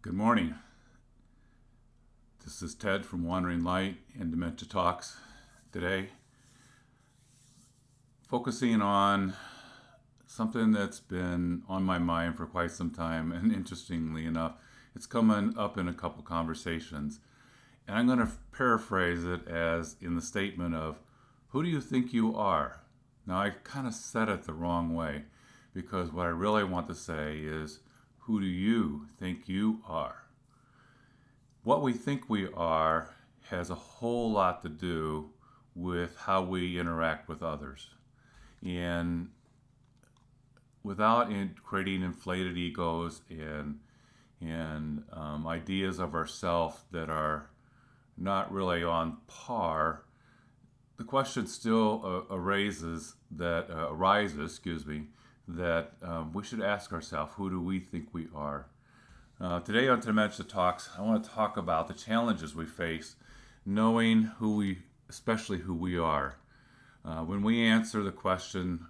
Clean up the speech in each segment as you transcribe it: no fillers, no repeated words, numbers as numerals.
Good morning. This is Ted from Wandering Light and Dementia Talks today, focusing on something that's been on my mind for quite some time, and interestingly enough, it's coming up in a couple conversations. And I'm going to paraphrase it as in the statement of, who do you think you are? Now, I kind of said it the wrong way because what I really want to say is, who do you think you are? What we think we are has a whole lot to do with how we interact with others. And without creating inflated egos and ideas of ourselves that are not really on par, the question still arises, that we should ask ourselves, who do we think we are? Today on Dementia Talks, I want to talk about the challenges we face knowing especially who we are. When we answer the question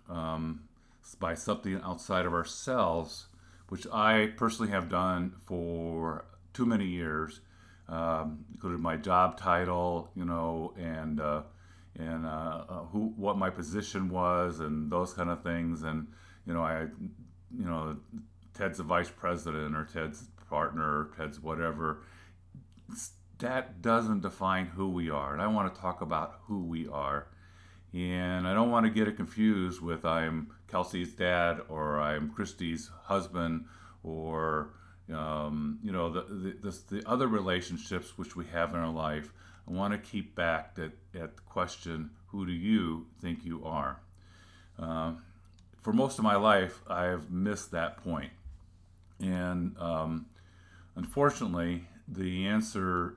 by something outside of ourselves, which I personally have done for too many years, including my job title, what my position was, and those kind of things, and you know, Ted's the vice president, or Ted's partner, or Ted's whatever. That doesn't define who we are, and I want to talk about who we are. And I don't want to get it confused with I'm Kelsey's dad, or I'm Christy's husband, or the other relationships which we have in our life. I want to keep back at the question, who do you think you are? For most of my life, I've missed that point. And unfortunately, the answer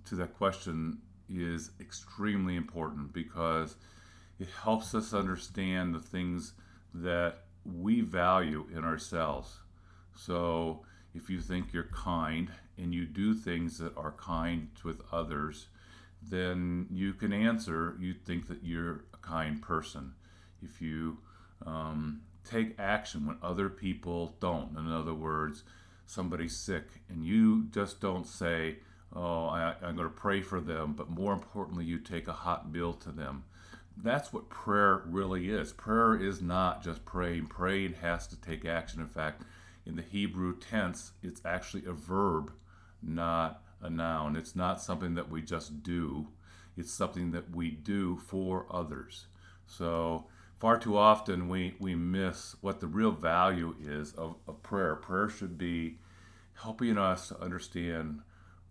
to that question is extremely important, because it helps us understand the things that we value in ourselves. So if you think you're kind and you do things that are kind with others, then you can answer, you think that you're a kind person. If you take action when other people don't, in other words, somebody's sick and you just don't say, oh, I'm going to pray for them, but more importantly, you take a hot meal to them. That's what prayer really is. Prayer is not just praying. Praying has to take action. In fact, in the Hebrew tense, it's actually a verb, not a noun. It's not something that we just do. It's something that we do for others. So far too often we miss what the real value is of prayer. Prayer should be helping us to understand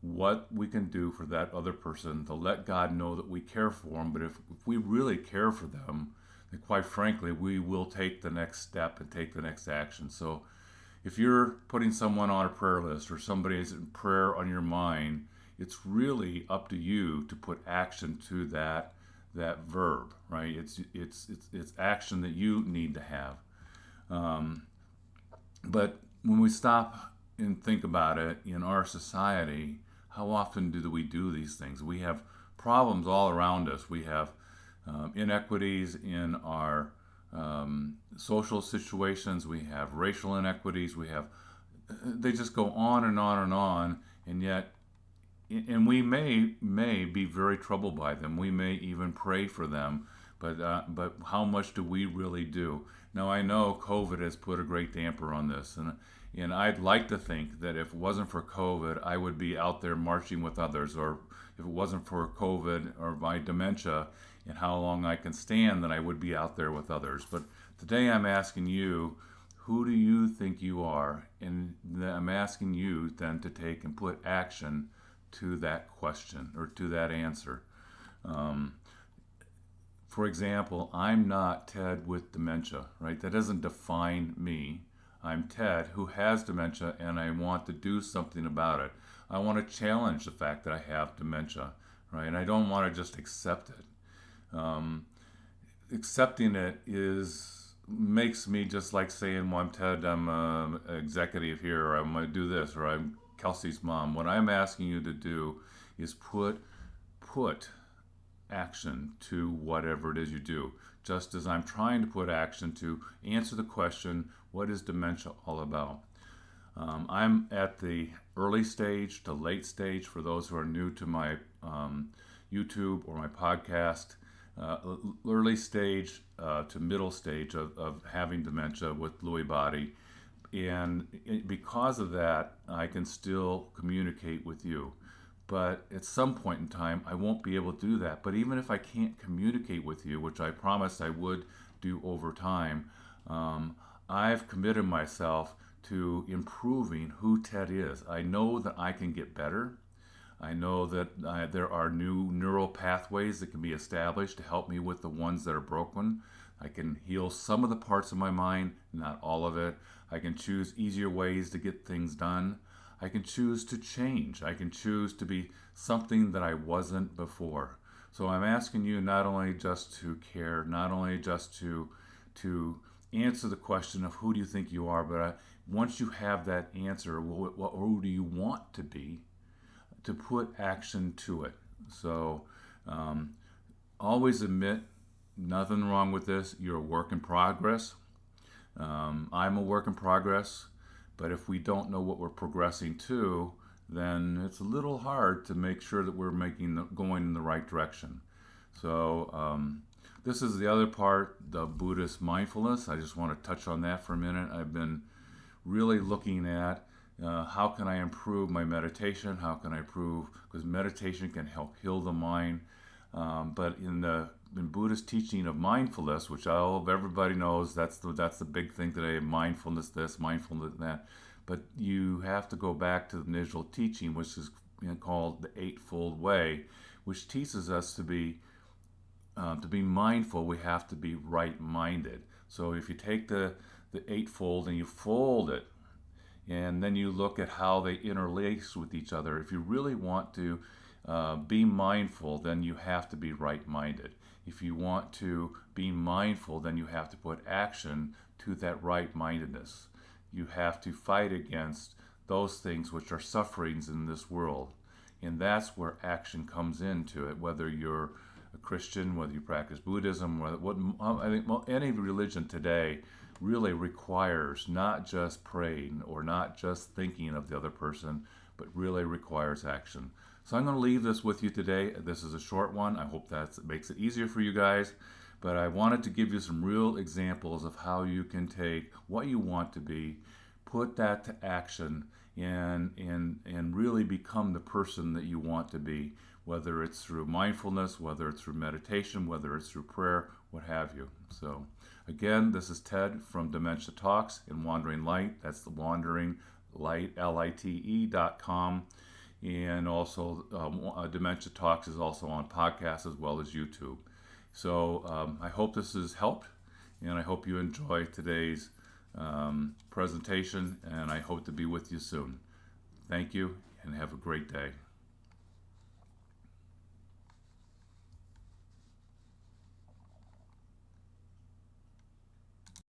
what we can do for that other person, to let God know that we care for them. But if we really care for them, then quite frankly, we will take the next step and take the next action. So if you're putting someone on a prayer list, or somebody is in prayer on your mind, it's really up to you to put action to that verb, right? It's action that you need to have. But when we stop and think about it, in our society, how often do we do these things? We have problems all around us. We have inequities in our social situations. We have racial inequities. They just go on and on and on, and yet, and we may be very troubled by them. We may even pray for them, but how much do we really do? Now, I know COVID has put a great damper on this, and I'd like to think that if it wasn't for COVID, I would be out there marching with others, or if it wasn't for COVID or my dementia and how long I can stand, then I would be out there with others. But today I'm asking you, who do you think you are? And I'm asking you then to take and put action to that question, or to that answer. For example, I'm not Ted with dementia, right? That doesn't define me. I'm Ted who has dementia, and I want to do something about it. I want to challenge the fact that I have dementia, right? And I don't want to just accept it. Accepting it makes me just like saying, well, I'm Ted, I'm an executive here, or I'm going to do this, or I'm Kelsey's mom. What I'm asking you to do is put action to whatever it is you do. Just as I'm trying to put action to answer the question, what is dementia all about? I'm at the early stage to late stage for those who are new to my YouTube or my podcast. Early stage to middle stage of having dementia with Lewy body. And because of that, I can still communicate with you. But at some point in time, I won't be able to do that. But even if I can't communicate with you, which I promised I would do over time, um, I've committed myself to improving who Ted is. I know that I can get better. I know that there are new neural pathways that can be established to help me with the ones that are broken. I can heal some of the parts of my mind, not all of it. I can choose easier ways to get things done. I can choose to change. I can choose to be something that I wasn't before. So I'm asking you not only just to care, not only just to answer the question of who do you think you are, but once you have that answer, who do you want to be, to put action to it. So um, always admit nothing wrong with this. You're a work in progress. I'm a work in progress. But if we don't know what we're progressing to, then it's a little hard to make sure that we're going in the right direction. So this is the other part, the Buddhist mindfulness. I just want to touch on that for a minute. I've been really looking at how can I improve my meditation? How can I improve? Because meditation can help heal the mind. But in Buddhist teaching of mindfulness, which I hope everybody knows, that's the big thing today: mindfulness this, mindfulness that. But you have to go back to the initial teaching, which is called the Eightfold Way, which teaches us to be mindful. We have to be right-minded. So if you take the eightfold and you fold it, and then you look at how they interlace with each other. If you really want to be mindful, then you have to be right-minded. If you want to be mindful, then you have to put action to that right-mindedness. You have to fight against those things which are sufferings in this world. And that's where action comes into it, whether you're a Christian, whether you practice Buddhism, any religion today really requires not just praying or not just thinking of the other person, but really requires action. So I'm going to leave this with you today. This is a short one. I hope that makes it easier for you guys. But I wanted to give you some real examples of how you can take what you want to be, put that to action, and really become the person that you want to be, whether it's through mindfulness, whether it's through meditation, whether it's through prayer, what have you. So again, this is Ted from Dementia Talks in Wandering Light. That's the Wandering Light, LITE.com. And also Dementia Talks is also on podcasts as well as YouTube. So I hope this has helped, and I hope you enjoy today's presentation, and I hope to be with you soon. Thank you, and have a great day.